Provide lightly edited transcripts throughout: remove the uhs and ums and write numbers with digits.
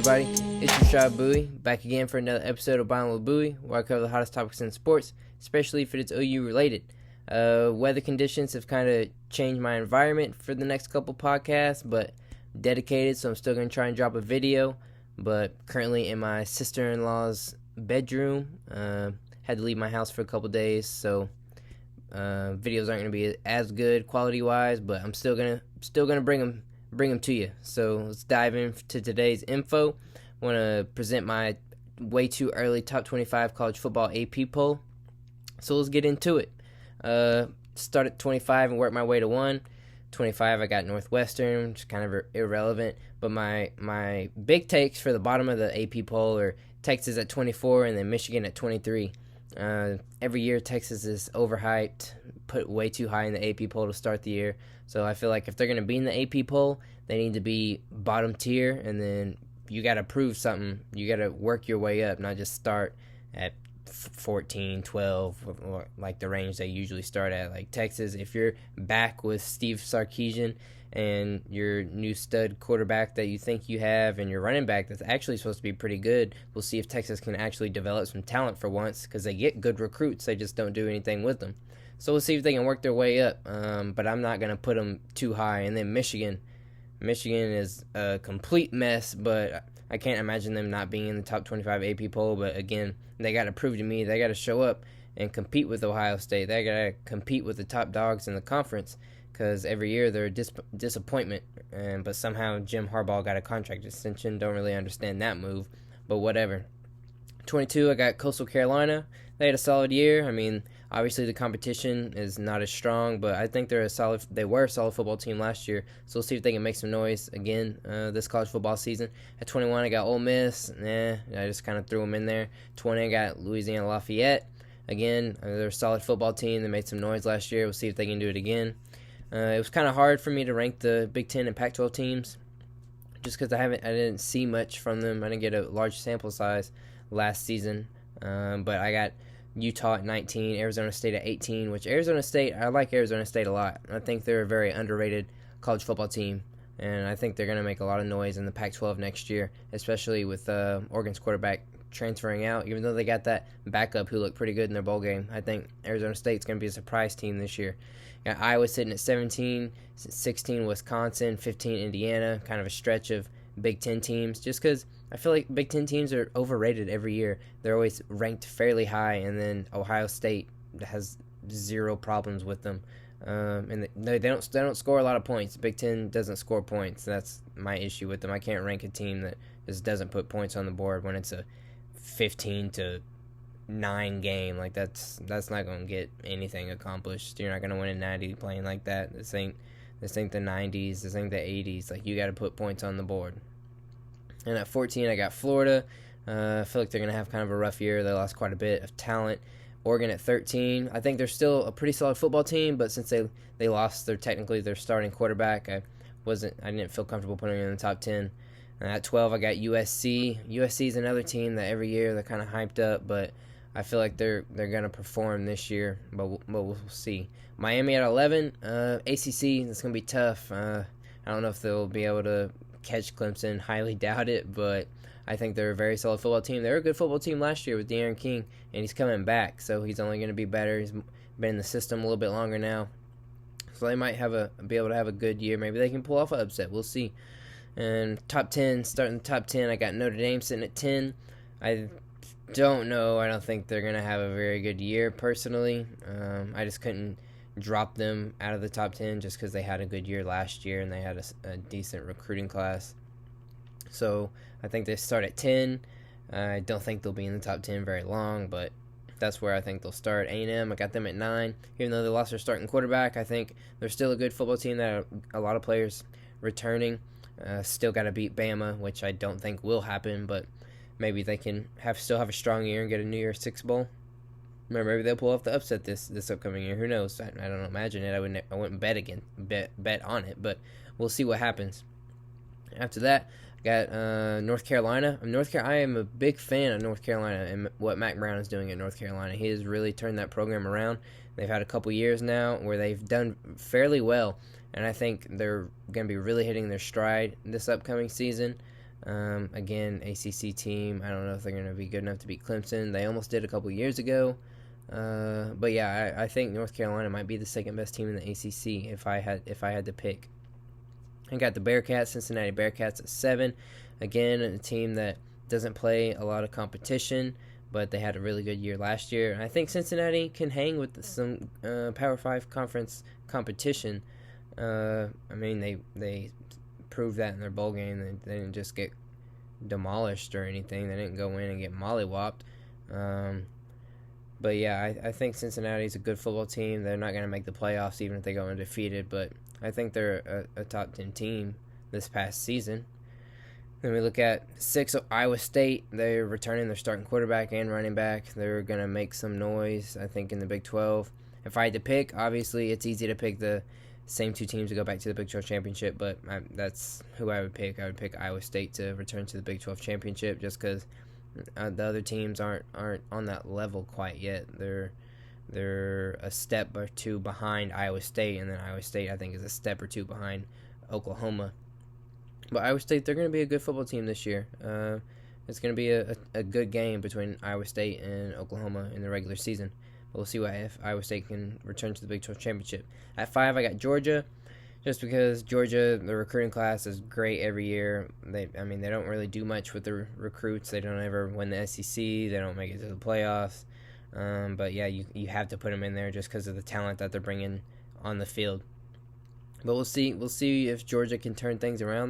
everybody? It's your shot Buie, back again for another episode of Buie with Buie, where I cover the hottest topics in sports, especially if it's OU related. Weather conditions have kind of changed my environment for the next couple podcasts, but dedicated, so I'm still going to try and drop a video. But currently in my sister-in-law's bedroom, had to leave my house for a couple days, so videos aren't going to be as good quality-wise, but I'm still gonna bring them to you. So let's dive into today's info. I want to present my way too early top 25 college football AP poll. So let's get into it. Start at 25 and work my way to 1. 25, I got Northwestern, which is kind of irrelevant. But my big takes for the bottom of the AP poll are Texas at 24 and then Michigan at 23. Every year Texas is overhyped, put way too high in the AP poll to start the year. So I feel like if they're going to be in the AP poll, they need to be bottom tier, and then you got to prove something. You got to work your way up, not just start at 14, 12, or like the range they usually start at. Like Texas, if you're back with Steve Sarkisian and your new stud quarterback that you think you have and your running back that's actually supposed to be pretty good, we'll see if Texas can actually develop some talent for once, because they get good recruits. They just don't do anything with them. So we'll see if they can work their way up, but I'm not going to put them too high. And then Michigan is a complete mess, but I can't imagine them not being in the top 25 AP poll. But again, they got to prove to me, they got to show up and compete with Ohio State. They got to compete with the top dogs in the conference, because every year they're a disappointment. But somehow Jim Harbaugh got a contract extension. Don't really understand that move, but whatever. 22, I got Coastal Carolina. They had a solid year. I mean, obviously the competition is not as strong, but I think they were a solid football team last year. So we'll see if they can make some noise again this college football season. At 21, I got Ole Miss. I just kind of threw them in there. 20, I got Louisiana Lafayette. Again, they're a solid football team. They made some noise last year. We'll see if they can do it again. It was kind of hard for me to rank the Big Ten and Pac-12 teams, just because I didn't see much from them. I didn't get a large sample size last season, but I got Utah at 19, Arizona State at 18, which I like Arizona State a lot. I think they're a very underrated college football team, and I think they're going to make a lot of noise in the Pac-12 next year, especially with Oregon's quarterback transferring out. Even though they got that backup who looked pretty good in their bowl game, I think Arizona State's going to be a surprise team this year. Got Iowa sitting at 17, 16 Wisconsin, 15 Indiana, kind of a stretch of Big Ten teams, just because I feel like Big Ten teams are overrated every year. They're always ranked fairly high, and then Ohio State has zero problems with them. And they don't score a lot of points. Big Ten doesn't score points. That's my issue with them. I can't rank a team that just doesn't put points on the board when it's a 15-9 game. Like that's not going to get anything accomplished. You're not going to win a 90 playing like that. This ain't the 90s. This ain't the 80s. Like, you got to put points on the board. And at 14, I got Florida. I feel like they're going to have kind of a rough year. They lost quite a bit of talent. Oregon at 13. I think they're still a pretty solid football team, but since they lost their starting quarterback, I didn't feel comfortable putting them in the top 10. And at 12, I got USC. USC is another team that every year they're kind of hyped up, but I feel like they're going to perform this year, but we'll see. Miami at 11. ACC, that's going to be tough. I don't know if they'll be able to catch Clemson. Highly doubt it, but I think they're a very solid football team. They were a good football team last year with De'Aaron King, and he's coming back, so he's only going to be better. He's been in the system a little bit longer now, so they might be able to have a good year. Maybe they can pull off an upset. We'll see. And starting the top 10, I got Notre Dame sitting at 10. I don't know. I don't think they're going to have a very good year, personally. I just couldn't drop them out of the top 10 just because they had a good year last year and they had a decent recruiting class. So I think they start at 10. I don't think they'll be in the top 10 very long, but that's where I think they'll start. A&M, I got them at 9. Even though they lost their starting quarterback, I think they're still a good football team that a lot of players returning. Still got to beat Bama, which I don't think will happen, but maybe they can still have a strong year and get a New Year's Six bowl. Maybe they'll pull off the upset this upcoming year. Who knows? I don't imagine it. I wouldn't bet on it, but we'll see what happens. After that, I got North Carolina. I am a big fan of North Carolina and what Mac Brown is doing at North Carolina. He has really turned that program around. They've had a couple years now where they've done fairly well, and I think they're going to be really hitting their stride this upcoming season. Again, ACC team. I don't know if they're going to be good enough to beat Clemson. They almost did a couple years ago. But yeah, I think North Carolina might be the second best team in the ACC if I had to pick. I got the Bearcats, Cincinnati Bearcats at 7. Again, a team that doesn't play a lot of competition, but they had a really good year last year. And I think Cincinnati can hang with some Power 5 conference competition. I mean, they proved that in their bowl game. They didn't just get demolished or anything. They didn't go in and get mollywopped. But yeah, I think Cincinnati's a good football team. They're not going to make the playoffs even if they go undefeated, but I think they're a top 10 team this past season. Then we look at 6, Iowa State. They're returning their starting quarterback and running back. They're going to make some noise, I think, in the Big 12. If I had to pick, obviously it's easy to pick the same two teams to go back to the Big 12 championship, but that's who I would pick. I would pick Iowa State to return to the Big 12 championship just because the other teams aren't on that level quite yet. They're a step or two behind Iowa State, and then Iowa State, I think, is a step or two behind Oklahoma. But Iowa State, they're going to be a good football team this year. It's going to be a good game between Iowa State and Oklahoma in the regular season. We'll see if Iowa State can return to the Big 12 championship. At 5, I got Georgia, just because Georgia, the recruiting class is great every year. They don't really do much with the recruits. They don't ever win the SEC. They don't make it to the playoffs. But yeah, you have to put them in there just because of the talent that they're bringing on the field. But we'll see if Georgia can turn things around.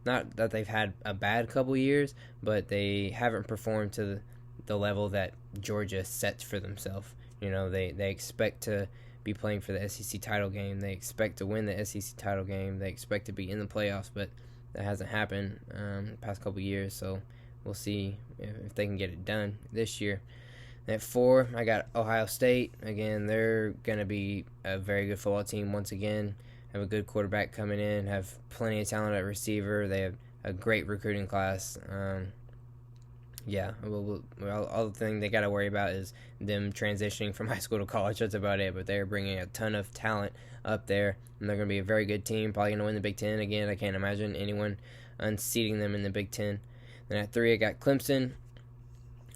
Not that they've had a bad couple years, but they haven't performed to the level that Georgia sets for themselves. You know, they expect to be playing for the SEC title game. They expect to win the SEC title game. They expect to be in the playoffs, but that hasn't happened the past couple years. So we'll see if they can get it done this year. At 4, I got Ohio State. Again, they're going to be a very good football team once again. Have a good quarterback coming in. Have plenty of talent at receiver. They have a great recruiting class. All the thing they got to worry about is them transitioning from high school to college. That's about it. But they're bringing a ton of talent up there, and they're going to be a very good team. Probably going to win the Big Ten again. I can't imagine anyone unseating them in the Big Ten. Then at 3, I got Clemson.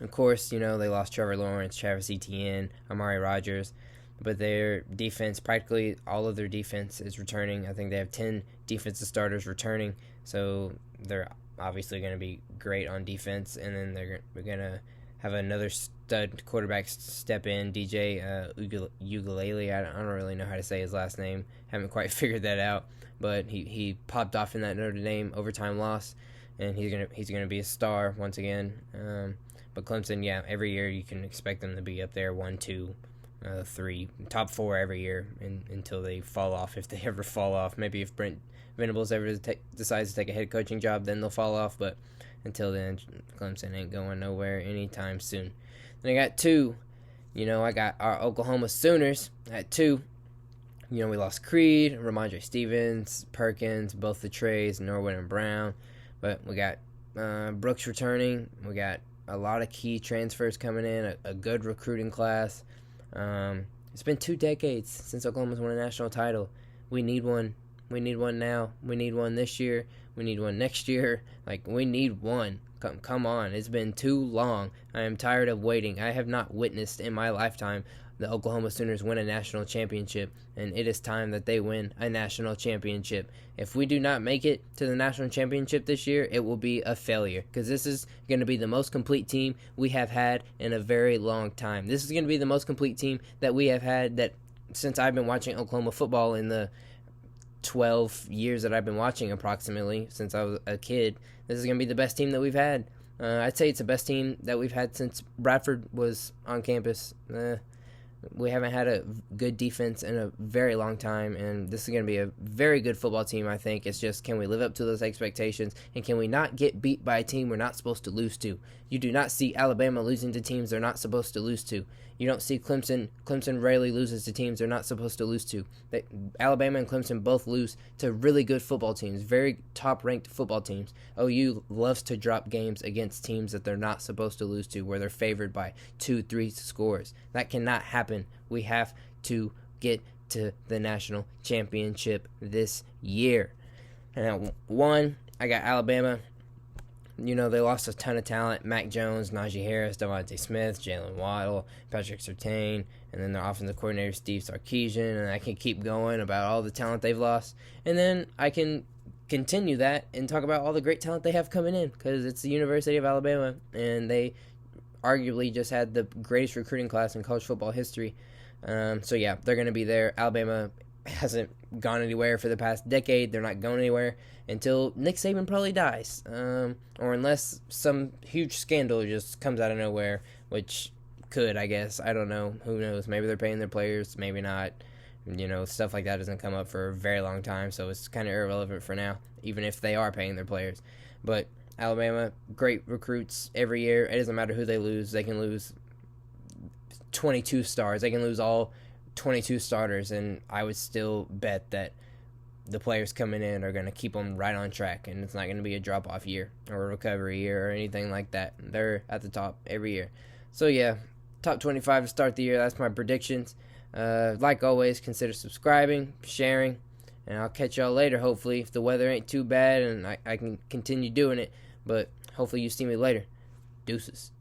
Of course, you know, they lost Trevor Lawrence, Travis Etienne, Amari Rodgers, but their defense, practically all of their defense is returning. I think they have 10 defensive starters returning, so they're obviously going to be great on defense, and then they're going to have another stud quarterback step in, DJ Ugalele. I don't really know how to say his last name. Haven't quite figured that out, but he popped off in that Notre Dame overtime loss, and he's gonna be a star once again. But Clemson, yeah, every year you can expect them to be up there 1, 2, 3, top 4 every year until they fall off, if they ever fall off. Maybe if Brent Venables ever decides to take a head coaching job, then they'll fall off. But until then, Clemson ain't going nowhere anytime soon. Then I got 2. I got our Oklahoma Sooners at 2. We lost Creed, Ramondre Stevens, Perkins, both the Trays, Norwood and Brown. But we got Brooks returning. We got a lot of key transfers coming in, a good recruiting class. It's been 2 decades since Oklahoma's won a national title. We need one. We need one now. We need one this year. We need one next year. We need one. Come on. It's been too long. I am tired of waiting. I have not witnessed in my lifetime the Oklahoma Sooners win a national championship, and it is time that they win a national championship. If we do not make it to the national championship this year, it will be a failure, because this is going to be the most complete team we have had in a very long time. This is going to be the most complete team that we have had that since I've been watching Oklahoma football in the 12 years that I've been watching, approximately, since I was a kid. This is going to be the best team that we've had. I'd say it's the best team that we've had since Bradford was on campus. We haven't had a good defense in a very long time, and this is going to be a very good football team, I think. It's just, can we live up to those expectations, and can we not get beat by a team we're not supposed to lose to? You do not see Alabama losing to teams they're not supposed to lose to. You don't see Clemson. Clemson rarely loses to teams they're not supposed to lose to. Alabama and Clemson both lose to really good football teams, very top-ranked football teams. OU loves to drop games against teams that they're not supposed to lose to, where they're favored by 2-3 scores. That cannot happen. We have to get to the national championship this year. And at 1, I got Alabama. they lost a ton of talent. Mac Jones, Najee Harris, Devontae Smith, Jalen Waddle, Patrick Surtain, and then their offensive coordinator, Steve Sarkisian, and I can keep going about all the talent they've lost. And then I can continue that and talk about all the great talent they have coming in, because it's the University of Alabama, and they arguably just had the greatest recruiting class in college football history. So yeah, they're going to be there. Alabama hasn't gone anywhere for the past decade. They're not going anywhere until Nick Saban probably dies, or unless some huge scandal just comes out of nowhere, which could, I guess. I don't know. Who knows? Maybe they're paying their players, maybe not. Stuff like that doesn't come up for a very long time, so it's kind of irrelevant for now, even if they are paying their players. But Alabama, great recruits every year. It doesn't matter who they lose. They can lose 22 stars. They can lose all 22 starters, and I would still bet that the players coming in are going to keep them right on track, and it's not going to be a drop-off year or a recovery year or anything like that. They're at the top every year. So, yeah, top 25 to start the year. That's my predictions. Like always, consider subscribing, sharing, and I'll catch y'all later, hopefully, if the weather ain't too bad and I can continue doing it. But hopefully you see me later. Deuces.